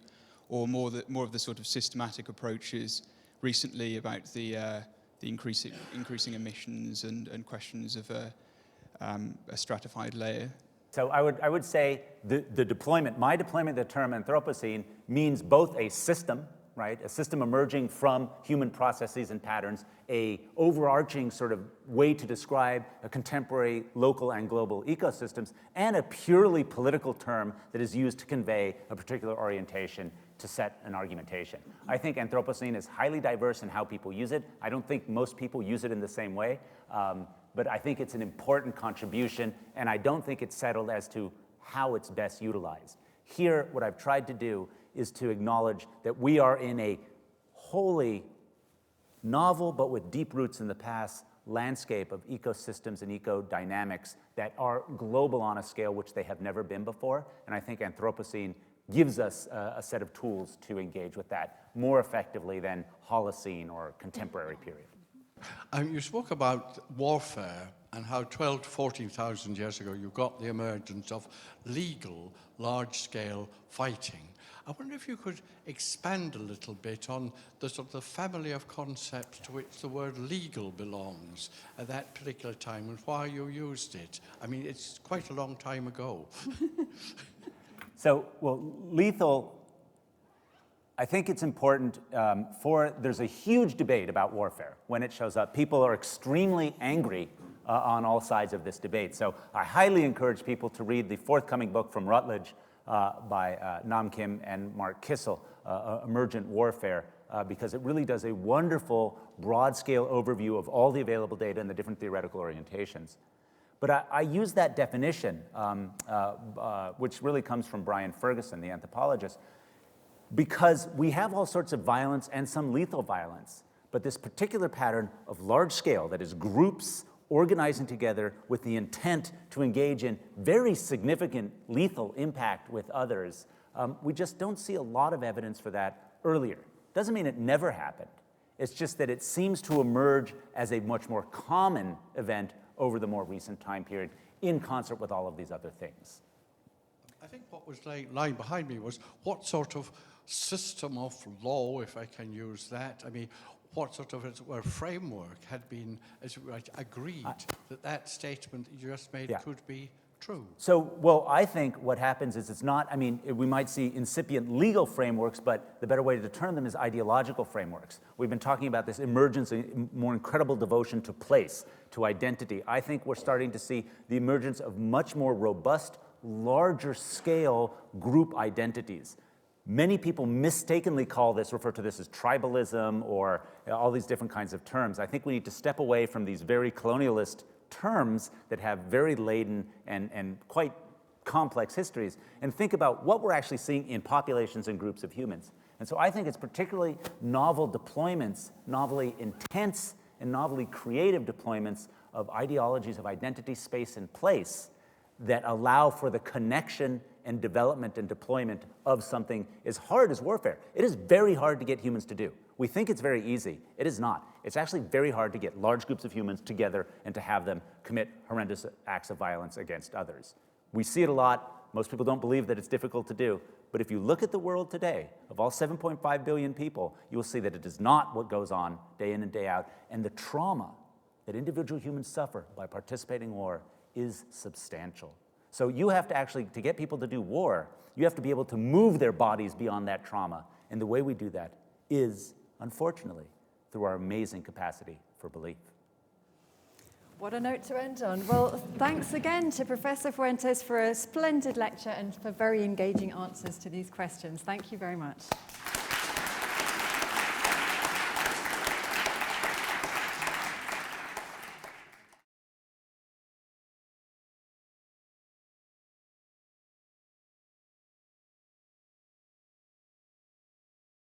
or more of the sort of systematic approaches recently about the increasing emissions and questions of a stratified layer. So I would say my deployment of the term Anthropocene means both a system, right? A system emerging from human processes and patterns, a overarching sort of way to describe a contemporary local and global ecosystems, and a purely political term that is used to convey a particular orientation to set an argumentation. I think Anthropocene is highly diverse in how people use it. I don't think most people use it in the same way, but I think it's an important contribution, and I don't think it's settled as to how it's best utilized. Here, what I've tried to do is to acknowledge that we are in a wholly novel, but with deep roots in the past, landscape of ecosystems and ecodynamics that are global on a scale which they have never been before. And I think Anthropocene gives us a set of tools to engage with that more effectively than Holocene or contemporary period. You spoke about warfare and how 12 to 14,000 years ago you got the emergence of legal, large-scale fighting. I wonder if you could expand a little bit on the sort of the family of concepts to which the word legal belongs at that particular time and why you used it. I mean, it's quite a long time ago. So, well, lethal, I think it's important there's a huge debate about warfare when it shows up. People are extremely angry on all sides of this debate. So I highly encourage people to read the forthcoming book from Routledge by Nam Kim and Mark Kissel, Emergent Warfare, because it really does a wonderful broad-scale overview of all the available data and the different theoretical orientations. But I use that definition, which really comes from Brian Ferguson, the anthropologist, because we have all sorts of violence and some lethal violence, but this particular pattern of large scale, that is groups organizing together with the intent to engage in very significant lethal impact with others, we just don't see a lot of evidence for that earlier. Doesn't mean it never happened. It's just that it seems to emerge as a much more common event over the more recent time period in concert with all of these other things. I think what was lying behind me was what sort of system of law, if I can use that, I mean, what sort of framework had been agreed that statement that you just made could be true? So, well, I think what happens is it's not, I mean, we might see incipient legal frameworks, but the better way to term them is ideological frameworks. We've been talking about this emergence, a more incredible devotion to place, to identity. I think we're starting to see the emergence of much more robust, larger scale group identities. Many people mistakenly refer to this as tribalism or all these different kinds of terms. I think we need to step away from these very colonialist terms that have very laden and quite complex histories and think about what we're actually seeing in populations and groups of humans. And so I think it's particularly novel deployments, novelly intense and novelly creative deployments of ideologies of identity, space, and place that allow for the connection and development and deployment of something as hard as warfare. It is very hard to get humans to do. We think it's very easy. It is not. It's actually very hard to get large groups of humans together and to have them commit horrendous acts of violence against others. We see it a lot. Most people don't believe that it's difficult to do. But if you look at the world today, of all 7.5 billion people, you will see that it is not what goes on day in and day out. And the trauma that individual humans suffer by participating in war is substantial. So you have to actually, to get people to do war, you have to be able to move their bodies beyond that trauma. And the way we do that is, unfortunately, through our amazing capacity for belief. What a note to end on. Well, thanks again to Professor Fuentes for a splendid lecture and for very engaging answers to these questions. Thank you very much.